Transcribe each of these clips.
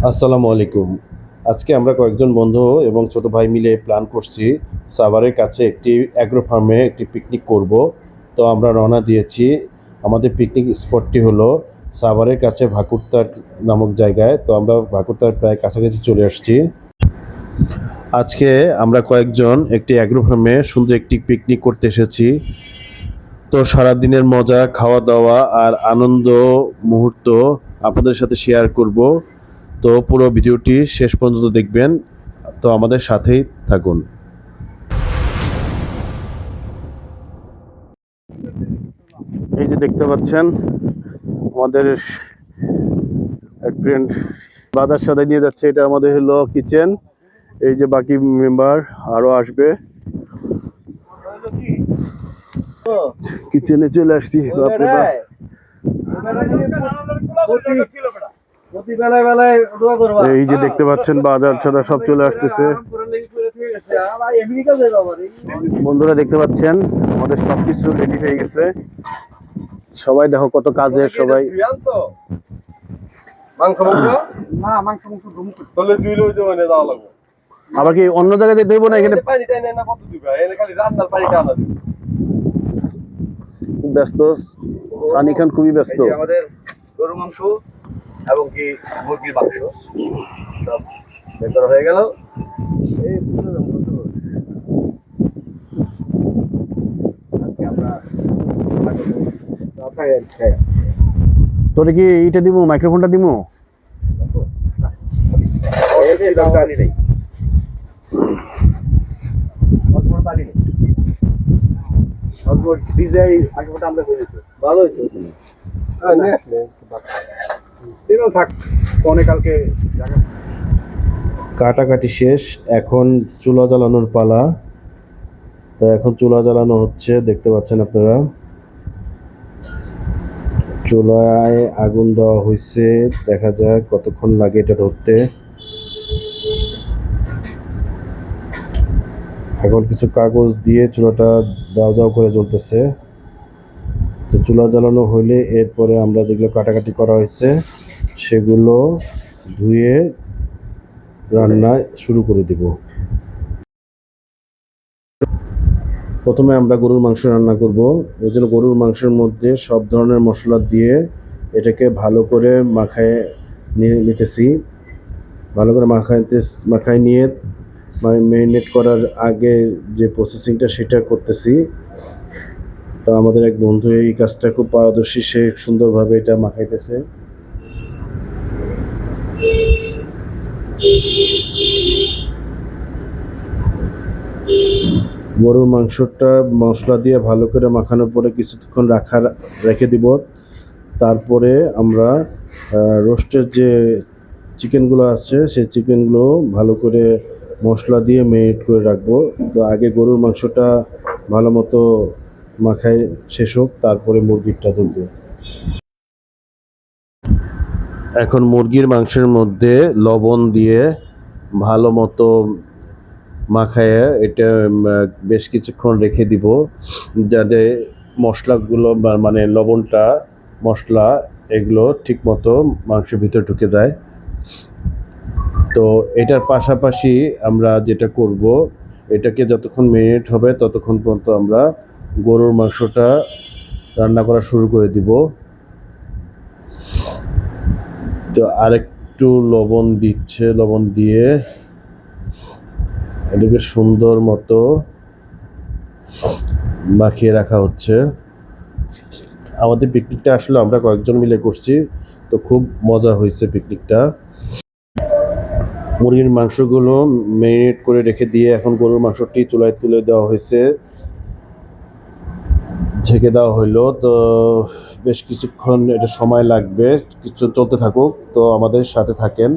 আসসালামু আলাইকুম। আজকে আমরা কয়েকজন বন্ধু এবং ছোট ভাই মিলে প্ল্যান করছি সাভারের কাছে একটি অ্যাগ্রো ফার্মে একটি পিকনিক করব। তো আমরা রওনা দিয়েছি। আমাদের পিকনিক স্পটটি হলো সাভারের কাছে ভাকুরতার নামক জায়গায়। তো আমরা ভাকুরতার প্রায় কাছাকাছি চলে আসছি। আজকে আমরা কয়েকজন একটি অ্যাগ্রো ফার্মে সুন্দর একটি পিকনিক করতে এসেছি। তো সারাদিনের মজা, খাওয়া দাওয়া আর আনন্দ মুহূর্ত আপনাদের সাথে শেয়ার করব। তো পুরো ভিডিওটি শেষ পর্যন্ত দেখবেন। তো আমাদের সাথেই থাকুন। এই যে দেখতে পাচ্ছেন আমাদের এক ফ্রেন্ড বাজার সাথে নিয়ে যাচ্ছে। এটা আমাদের হলো কিচেন। এই যে বাকি মেম্বার আরো আসবে। কিচেনে চলে আসছি। বাপরে বাপ। এই যে দেখতে পাচ্ছেন বাজার ছাড়া সব চলে আসতেছে। বন্ধুরা দেখতে পাচ্ছেন আমাদের সবকিছু রেডি হয়ে গেছে। সবাই দেখো কত কাজে সবাই। আবার কি অন্য জায়গায় দেবো না? এখানে খুব ব্যস্ত। সানি খান খুবই ব্যস্ত। আমাদের গরু মাংস এবং কি মুরগির মাংস সব বের হয়ে গেল। তোরে কি এইটা দিব, মাইক্রোফোনটা দিব? ভালো হয়েছে। কাটাকাটি শেষ, এখন চুলা জ্বালানোর পালা। তো এখন চুলা জ্বালানো হচ্ছে, দেখতে পাচ্ছেন আপনারা। চুলায় আগুন দেওয়া হয়েছে, দেখা যাক কতক্ষণ লাগে এটা ধরতে। এখন কিছু কাগজ দিয়ে চুলাটা দাও দাও করে জ্বলতেছে। তো চুলা জ্বালানো হইলে এরপরে আমরা যেগুলো কাটাকাটি করা হয়েছে সেগুলো ধুয়ে রান্না শুরু করে দিব। প্রথমে আমরা গরুর মাংস রান্না করব। এই জন্য গরুর মাংসের মধ্যে সব ধরনের মশলা দিয়ে এটাকে ভালো করে মাখায় নিতেছি। ভালো করে মাখায় নিয়ে ম্যারিনেট করার আগে যে প্রসেসিংটা সেটা করতেছি। তো আমাদের এক বন্ধু এই কাজটা খুব পারদর্শী, সে সুন্দরভাবে এটা মাখাইতেছে। গরুর মাংসটা মশলা দিয়ে ভালো করে মাখানোর পরে কিছুক্ষণ রেখে দিব। তারপরে আমরা রোস্টের যে চিকেনগুলো আছে সেই চিকেনগুলো ভালো করে মশলা দিয়ে ম্যারিনেট করে রাখবো। তো আগে গরুর মাংসটা ভালো মতো মাখায় শেষ হোক, তারপরে মুরগিটা ধরবো। এখন মুরগির মাংসের মধ্যে লবণ দিয়ে ভালো মতো মাখায় এটা বেশ কিছুক্ষণ রেখে দিব, যাতে মশলাগুলো মানে লবণটা, মশলা এগুলো ঠিক মতো মাংসের ভিতরে ঢুকে যায়। তো এটার পাশাপাশি আমরা যেটা করব, এটাকে যতক্ষণ ম্যারিনেট হবে ততক্ষণ পর্যন্ত আমরা গরুর মাংসটা রান্না করা শুরু করে দিব। তো আরেকটু লবণ দিচ্ছে, লবণ দিয়ে এটাকে সুন্দর মতো মাখিয়ে রাখা হচ্ছে। আমাদের পিকনিকটা আসলে আমরা কয়েকজন মিলে করছি, তো খুব মজা হয়েছে পিকনিকটা। মুরগির মাংসগুলো ম্যারিনেট করে রেখে দিয়ে এখন গরুর মাংসটি চুলায় তুলে দেওয়া হয়েছে, ঢেকে দেওয়া হইলো। তো বেশ কিছুক্ষণ এটা সময় লাগবে, কিছু চলতে থাকুক। তো আমাদের সাথে থাকেন।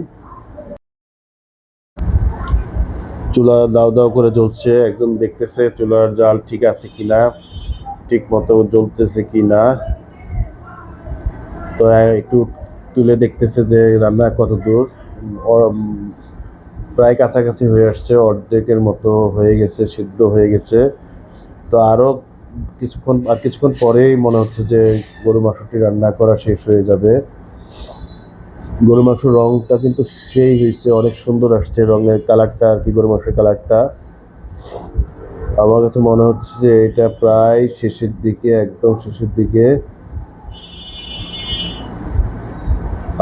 চুলা দাও দাও করে জ্বলছে, একদম দেখতেছে চুলার জাল ঠিক আছে কিনা, ঠিক মতো জ্বলতেছে কিনা। তো একটু তুলে দেখতেছে যে রান্না কত দূর। প্রায় কাছাকাছি হয়ে আসছে, অর্ধেকের মতো হয়ে গেছে, সিদ্ধ হয়ে গেছে। তো আরও কিছুক্ষণ পরেই মনে হচ্ছে যে গরু মাংসটি রান্না করা শেষ হয়ে যাবে। গরু মাংসের রংটা কিন্তু সেই হয়েছে, অনেক সুন্দর আসছে রঙের কালারটা আর কি, গরু মাংসের কালারটা। আমার কাছে মনে হচ্ছে যে এটা প্রায় শেষের দিকে, একদম শেষের দিকে,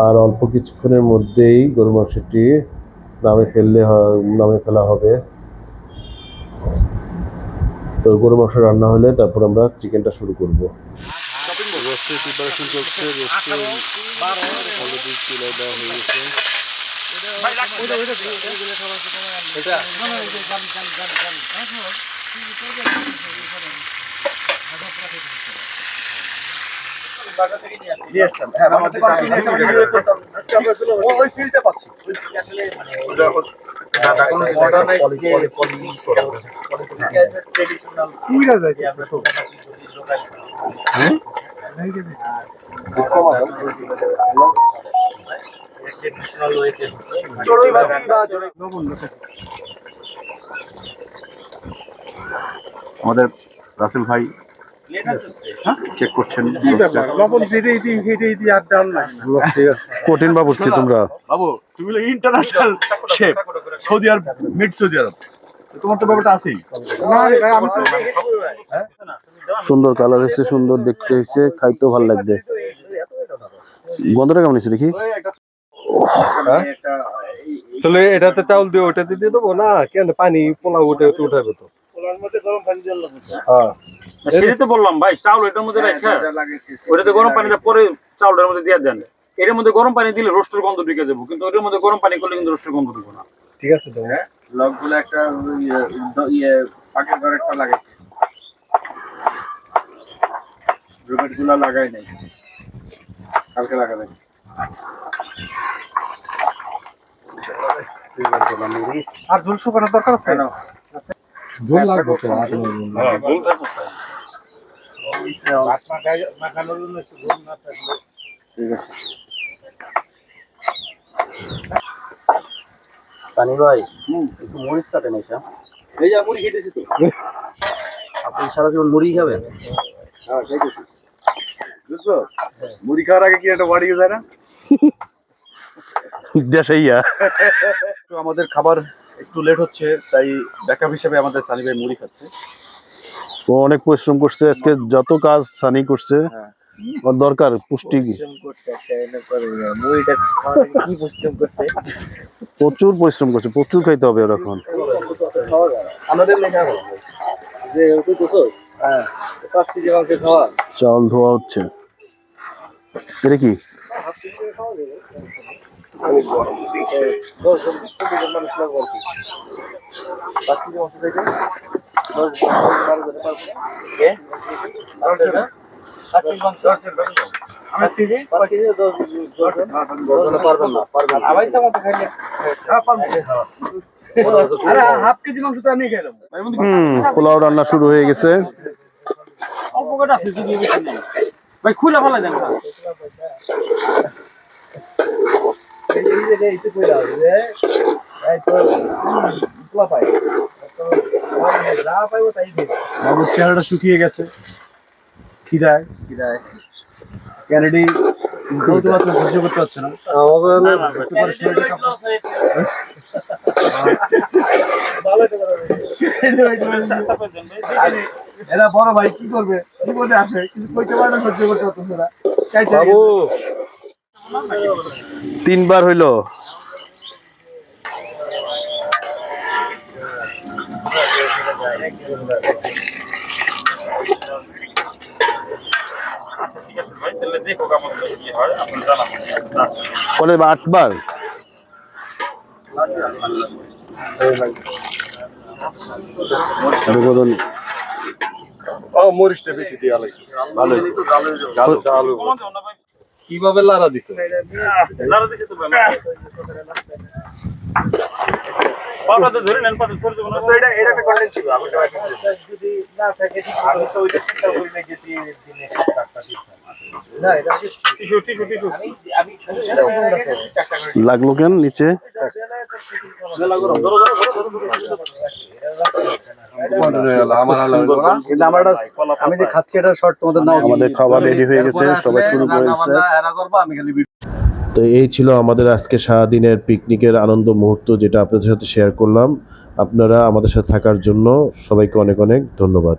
আর অল্প কিছুক্ষণের মধ্যেই গরু মাংসটি নামে ফেলা হবে। তো গরু মাংস রান্না হলে তারপর আমরা চিকেনটা শুরু করব। রোস্টের প্রিপারেশন চলছে, রোস্টের অলরেডি চুলায় দেওয়া হয়ে গেছে। আমাদের রাসেল ভাই চেক করছেন। কঠিন বা বুঝছি তোমরা। বাবু তুমি ইন্টারন্যাশনাল শেফ, সৌদি আরব, মিড সৌদি আরব, তোমার তো ব্যাপারটা আছেই। সুন্দর কালার হয়েছে, সুন্দর দেখতে হয়েছে, খাইতেও ভালো লাগবে। গন্ধটা কেমন হয়েছে দেখি। তাহলে এটাতে চাউল দিয়ে ওটাতে দিয়ে দেবো না, কেন পানি পোলাও ওটা উঠাবে তো। হ্যাঁ সেটাই তো বললাম ভাই, চাউল এটার মধ্যে রেখে ওটাতে গরম পানিটা পরে চাউলটার মধ্যে দিয়ে দেন। এর মধ্যে গরম পানি দিলে রোস্টের গন্ধ ঢুকে যাবো, কিন্তু ওটার মধ্যে গরম পানি করলে কিন্তু রোস্টের গন্ধ ঢুকবে না। ঠিক আছে তো। লকগুলো একটা পাকের ঘরে একটা লাগাইছে, রুমেট গুলা লাগাই নাই, কালকে লাগাবে। আর ঝোল শুকানোর দরকার আছে না? ঝোল লাগবে তো। সানি ভাই একটু মরিচ কাটেন এটা। এই যে মুড়ি খেতেছি তো। আপনি সারা জীবন মুড়ি খাবেন? হ্যাঁ খাইতেছি। বুঝছো? মুড়ি খাওয়ার আগে কি একটা বাড়ি যায় না? দেশাইয়া তো আমাদের খাবার একটু লেট হচ্ছে, তাই ব্যাকআপ হিসেবে আমাদের সানি ভাই মুড়ি খাচ্ছে। ও অনেক পরিশ্রম করছে আজকে, যত কাজ সানি করছে। ওর দরকার পুষ্টি, প্রচুর পরিশ্রম করছে, প্রচুর খাইতে হবে ওর এখন। আমাদের লেখা হলো যে তুই তো 5 কেজি মাংস খাওয়া। চাউল ধোয়া হচ্ছে। এটা কি? হাফ কেজি মাংস তো আমি খেলাম। পোলাও রান্না শুরু হয়ে গেছে। অল্প কটা আছে, যদি বেশি নেই ভাই, খুলে ফেলা দেন। বাবুর চেহারাটা শুকিয়ে গেছে খিদায় ক্যানেডি বলতে পারছে না, সহ্য করতে পারছে না। এরা বড় ভাই কি করবে, বিপদে আছে, কিছু কইতে পারে না, সহ্য করতে পারতেছে না। বাবু 3 বার হইলো। ঠিক আছে ভাই, তাহলে দেখো কেমন কি হয়, আপনি জানাবেন। কলে 8 বার। মরিচটা বেশি দিয়ে আলাইছি, ভালো হয়েছে। কিভাবে লাড়া দিত? পাতাতে ধরে নেন, পাতা ধরে দেবো না। এটা একটা কন্টেন্ট ছিল, যদি না থাকে আমি তো ওইটা চিন্তা করি না যে দিনে 7-8টা দিন না, এটা টিস্যু টিস্যু টিস্যু আমি লাগলো কেন নিচে? মেলা গরম ধরো ধরো ধরো ধরো কিন্তু আমার আমি যে খাচ্ছি এটা শর্ট তোমাদের নাও। আমাদের খাবার রেডি হয়ে গেছে, সবাই শুরু করে দিচ্ছে। তো এই ছিল আমাদের আজকে সারাদিনের পিকনিকের আনন্দ মুহূর্ত, যেটা আপনাদের সাথে শেয়ার করলাম। আপনারা আমাদের সাথে থাকার জন্য সবাইকে অনেক অনেক ধন্যবাদ।